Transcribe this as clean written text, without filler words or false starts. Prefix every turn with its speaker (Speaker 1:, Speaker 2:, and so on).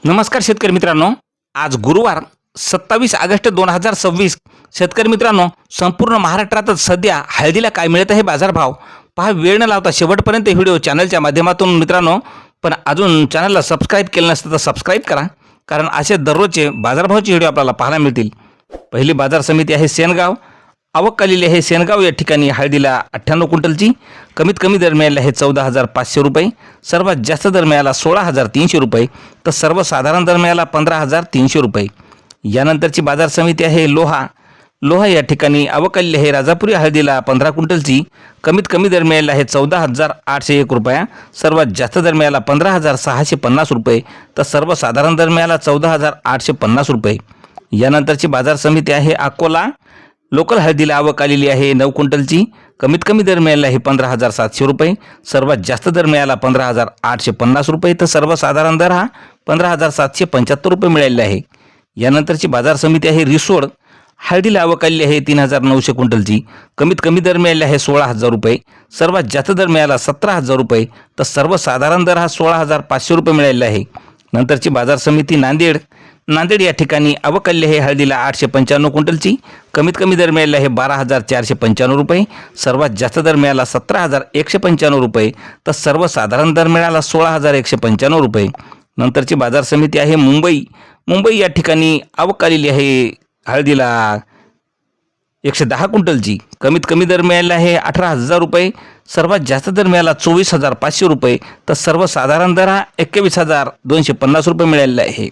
Speaker 1: नमस्कार शेतकरी मित्रांनो, आज गुरुवार 27 ऑगस्ट 2026. शेतकरी मित्रांनो, संपूर्ण महाराष्ट्रातच सध्या हळदीला काय मिळत आहे बाजारभाव पहा. वेळ न लावता शेवटपर्यंत व्हिडिओ चॅनलच्या माध्यमातून मित्रांनो. पण अजून चॅनलला सबस्क्राईब केलं नसतं तर सबस्क्राईब करा, कारण असे दररोजचे बाजारभावाचे व्हिडिओ आपल्याला पाहायला मिळतील. पहिली बाजार समिती आहे सेनगाव. आवक आलेली आहे सेनगाव या ठिकाणी हळदीला 98 क्विंटलची. कमीत कमी दर मिळाला आहे 14,500 रुपये. सर्वात जास्त दर मिळाला 16,300 रुपये. तर सर्वसाधारण दर मिळाला 15,300 रुपये. यानंतरची बाजार समिती आहे लोहा या ठिकाणी आवक आलेली आहे राजापुरी हळदीला 15 क्विंटलची. कमीत कमी दर मिळाला आहे 14,801 रुपया. सर्वात जास्त दर मिळाला 15,650 रुपये. तर सर्वसाधारण दर मिळाला 14,850 रुपये. यानंतरची बाजार समिती आहे अकोला. लोकल हळदीला आवक आलेली आहे 9 क्विंटलची. कमीत कमी दर मिळाला आहे 15,700 रुपये. सर्वात जास्त दर मिळाला 15,850 रुपये. तर सर्वसाधारण दर हा 15,775 रुपये मिळालेला आहे. यानंतरची बाजार समिती आहे रिसोड. हळदीला आवक आलेली आहे 3,900 क्विंटलची. कमीत कमी दर मिळाला आहे 16,000 रुपये. सर्वात जास्त दर मिळाला 17,000 रुपये. तर सर्वसाधारण दर हा 16,500 रुपये मिळालेला आहे. नंतरची बाजार समिती नांदेड या ठिकाणी आवक आलेली आहे हळदीला 895 क्विंटलची. कमीत कमी दर मिळाला आहे 12,495 रुपये. सर्वात जास्त दर मिळाला 17,195 रुपये. तर सर्वसाधारण दर मिळाला 16,195 रुपये. नंतरची बाजार समिती आहे मुंबई या ठिकाणी आवक आलेली आहे हळदीला 110 क्विंटलची. कमीत कमी दर मिळाला आहे 18,000 रुपये. सर्वात जास्त दर मिळाला 24,500 रुपये. तर सर्वसाधारण दर हा 21,250 रुपये मिळालेला आहे.